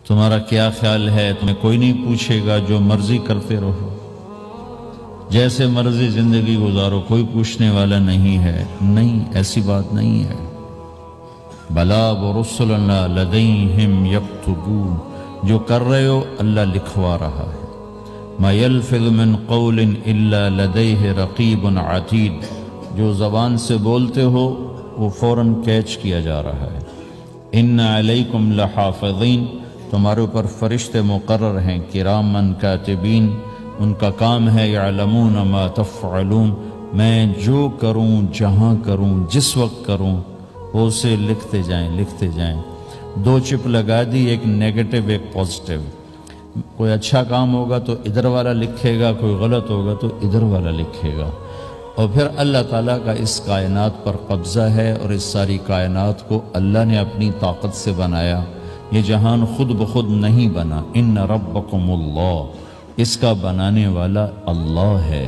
تمہارا کیا خیال ہے؟ تمہیں کوئی نہیں پوچھے گا، جو مرضی کرتے رہو، جیسے مرضی زندگی گزارو، کوئی پوچھنے والا نہیں ہے۔ نہیں، ایسی بات نہیں ہے۔ بلا ورسلنا لدیہم یکتبون، جو کر رہے ہو اللہ لکھوا رہا ہے۔ ما یلفظ من قول الا لدیہ رقیب عتید، جو زبان سے بولتے ہو وہ فوراً کیچ کیا جا رہا ہے۔ ان علیکم لحافظین، تمہارے اوپر فرشتے مقرر ہیں، کرامن کاتبین، ان کا کام ہے یعلمون ما تفعلون، میں جو کروں، جہاں کروں، جس وقت کروں، وہ اسے لکھتے جائیں۔ دو چپ لگا دی، ایک نیگیٹو ایک پازیٹیو۔ کوئی اچھا کام ہوگا تو ادھر والا لکھے گا، کوئی غلط ہوگا تو ادھر والا لکھے گا۔ اور پھر اللہ تعالیٰ کا اس کائنات پر قبضہ ہے، اور اس ساری کائنات کو اللہ نے اپنی طاقت سے بنایا۔ یہ جہان خود بخود نہیں بنا، ان ربکم اللہ، اس کا بنانے والا اللہ ہے۔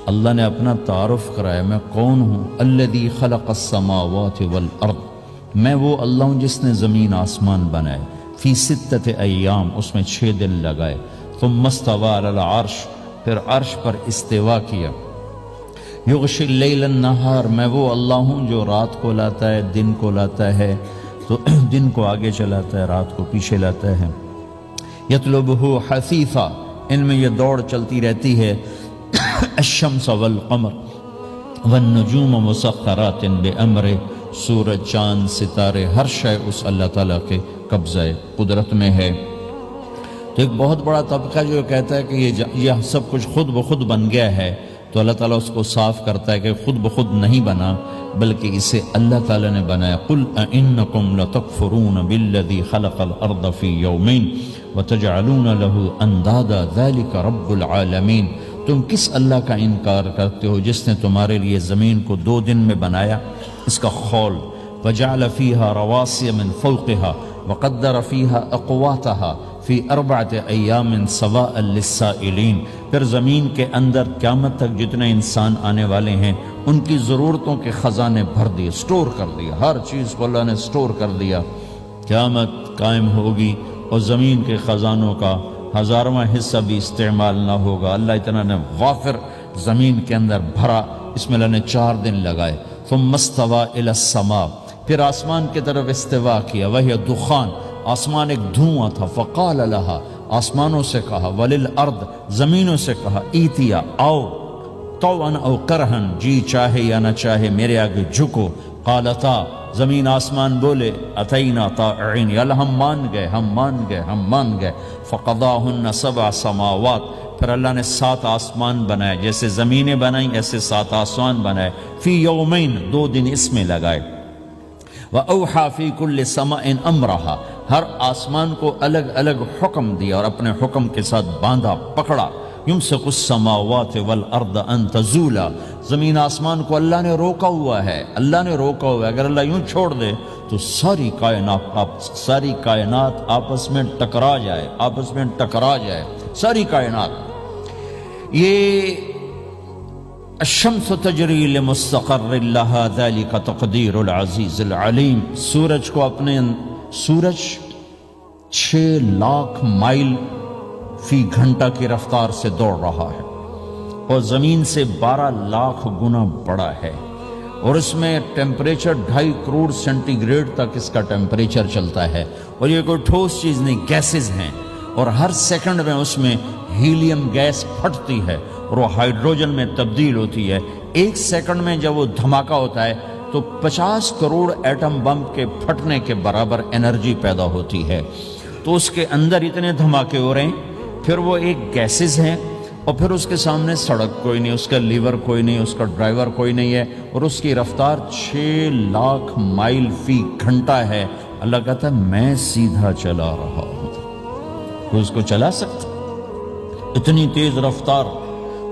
اللہ نے اپنا تعارف کرایا، میں کون ہوں؟ الذی خلق السماوات والارض، میں وہ اللہ ہوں جس نے زمین آسمان بنائے، فی ستۃ ایام، اس میں 6 دن لگائے، ثم استوی علی العرش، پھر عرش پر استوا کیا، یغشی اللیل النہار، میں وہ اللہ ہوں جو رات کو لاتا ہے، دن کو لاتا ہے، تو دن کو آگے چلاتا ہے، رات کو پیچھے لاتا ہے، یطلبہ حثیثا، ان میں یہ دوڑ چلتی رہتی ہے، الشمس والقمر والنجوم مسخرات بامرہ، سورج، چاند، ستارے، ہر شے اس اللہ تعالیٰ کے قبضہ قدرت میں ہے۔ تو ایک بہت بڑا طبقہ جو کہتا ہے کہ یہ سب کچھ خود بخود بن گیا ہے، تو اللہ تعالیٰ اس کو صاف کرتا ہے کہ خود بخود نہیں بنا، بلکہ اسے اللہ تعالیٰ نے بنایا۔ قل اَإِنَّكُمْ لَتَكْفُرُونَ بِالَّذِي خَلَقَ الْأَرْضَ فِي يَوْمَيْنِ وَتَجْعَلُونَ لَهُ أَنْدَادًا ذَلِكَ رَبُّ الْعَالَمِينَ، تم کس اللہ کا انکار کرتے ہو جس نے تمہارے لیے زمین کو 2 دن میں بنایا، اس کا خول، وَجَعَلَ فِيهَا رَوَاسِيَ مِنْ فَوْقِهَا وَقَدَّرَ فِيهَا أَقْوَاتَهَا فی 4 ایام سواء للسائلین، پھر زمین کے اندر قیامت تک جتنے انسان آنے والے ہیں ان کی ضرورتوں کے خزانے بھر دیے، سٹور کر دیا، ہر چیز کو اللہ نے سٹور کر دیا۔ قیامت قائم ہوگی اور زمین کے خزانوں کا 1000واں حصہ بھی استعمال نہ ہوگا۔ اللہ اتنا نے وافر زمین کے اندر بھرا، اس میں اللہ نے 4 دن لگائے۔ ثم استوى الى السماء، پھر آسمان کی طرف استوا کیا، وہی دخان، آسمان ایک دھواں تھا، فقال لہا، آسمانوں سے کہا، وللارض، زمینوں سے کہا، ایتیا، آؤ، طوعا او کرہن، جی چاہے یا نہ چاہے میرے آگے جھکو، قالتا، زمین آسمان بولے، اتینا طائعین، یا اللہ ہم مان گئے، فقضاہن 7 سماوات، پھر اللہ نے 7 آسمان بنائے، جیسے زمینیں بنائیں ایسے 7 آسمان بنائے، فی یومین، 2 دن اس میں لگائے، وَأَوْحَى فِي كُلِّ سَمَاءٍ أَمْرَهَا، ہر آسمان کو الگ الگ حکم دیا اور اپنے حکم کے ساتھ باندھا، پکڑا۔ يُمْسِكُ السَّمَاوَاتِ وَالْأَرْضَ أَن تَزُولَا، زمین آسمان کو اللہ نے روکا ہوا ہے، اگر اللہ یوں چھوڑ دے تو ساری کائنات آپس میں ٹکرا جائے، ساری کائنات۔ یہ الشمس تجری لمستقر لها ذلك تقدیر العزیز العلیم، سورج 6 لاکھ مائل فی گھنٹہ کی رفتار سے دوڑ رہا ہے، اور زمین سے 12 لاکھ گنا بڑا ہے، اور اس میں ٹیمپریچر 2.5 کروڑ سینٹی گریڈ تک اس کا ٹیمپریچر چلتا ہے، اور یہ کوئی ٹھوس چیز نہیں، گیسز ہیں، اور ہر سیکنڈ میں اس میں ہیلیم گیس پھٹتی ہے اور وہ ہائیڈروجن میں تبدیل ہوتی ہے۔ 1 سیکنڈ میں جب وہ دھماکہ ہوتا ہے تو 50 کروڑ ایٹم بم کے پھٹنے کے برابر انرجی پیدا ہوتی ہے۔ تو اس کے اندر اتنے دھماکے ہو رہے ہیں، پھر وہ ایک گیسز ہیں، اور پھر اس کے سامنے سڑک کوئی نہیں، اس کا لیور کوئی نہیں، اس کا ڈرائیور کوئی نہیں ہے، اور اس کی رفتار 6 لاکھ مائل فی گھنٹہ ہے۔ اللہ کہتا ہے میں سیدھا چلا رہا ہوں، کوئی اس کو چلا سکتا؟ اتنی تیز رفتار۔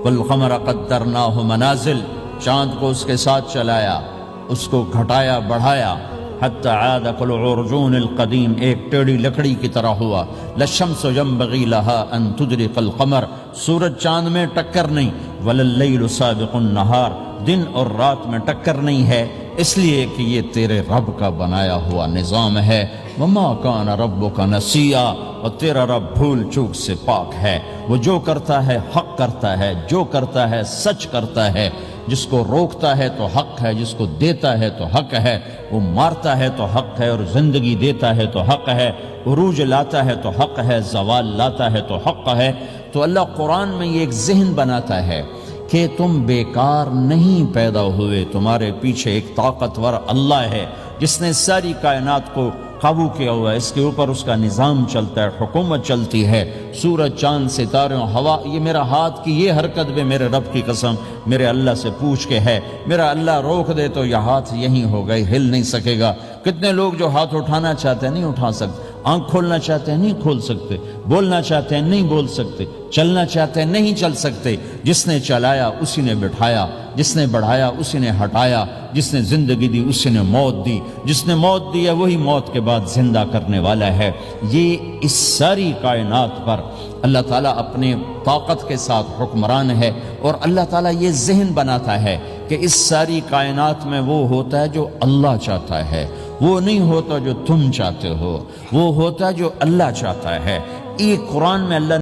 والقمر قدرناہ منازل، چاند کو اس کے ساتھ چلایا، اس کو گھٹایا بڑھایا، حتی عاد کالعرجون القدیم، ایک ٹیڑھی لکڑی کی طرح ہوا۔ للشمس ينبغي لها ان تدرك القمر، سورج چاند میں ٹکر نہیں، ولللیل سابق النہار، دن اور رات میں ٹکر نہیں ہے، اس لیے کہ یہ تیرے رب کا بنایا ہوا نظام ہے۔ وما کان ربک نسیا، اور تیرا رب بھول چوک سے پاک ہے۔ وہ جو کرتا ہے حق کرتا ہے، جو کرتا ہے سچ کرتا ہے، جس کو روکتا ہے تو حق ہے، جس کو دیتا ہے تو حق ہے، وہ مارتا ہے تو حق ہے اور زندگی دیتا ہے تو حق ہے، عروج لاتا ہے تو حق ہے، زوال لاتا ہے تو حق ہے۔ تو اللہ قرآن میں یہ ایک ذہن بناتا ہے کہ تم بیکار نہیں پیدا ہوئے، تمہارے پیچھے ایک طاقتور اللہ ہے جس نے ساری کائنات کو قابو کیا ہوا ہے، اس کے اوپر اس کا نظام چلتا ہے، حکومت چلتی ہے، سورج چاند ستارے ہوا، یہ میرا ہاتھ کی یہ حرکت بھی میرے رب کی قسم میرے اللہ سے پوچھ کے ہے، میرا اللہ روک دے تو یہ ہاتھ یہیں ہو گئی، ہل نہیں سکے گا۔ کتنے لوگ جو ہاتھ اٹھانا چاہتے ہیں نہیں اٹھا سکتے، آنکھ کھولنا چاہتے ہیں نہیں کھول سکتے، بولنا چاہتے ہیں نہیں بول سکتے، چلنا چاہتے ہیں نہیں چل سکتے۔ جس نے چلایا اسی نے بٹھایا، جس نے بڑھایا اسی نے ہٹایا، جس نے زندگی دی اسی نے موت دی، جس نے موت دی ہے وہی موت کے بعد زندہ کرنے والا ہے۔ یہ اس ساری کائنات پر اللہ تعالیٰ اپنے طاقت کے ساتھ حکمران ہے، اور اللہ تعالیٰ یہ ذہن بناتا ہے کہ اس ساری کائنات میں وہ ہوتا ہے جو اللہ چاہتا ہے، وہ نہیں ہوتا جو تم چاہتے ہو، وہ ہوتا ہے جو اللہ چاہتا ہے۔ یہ قرآن میں اللہ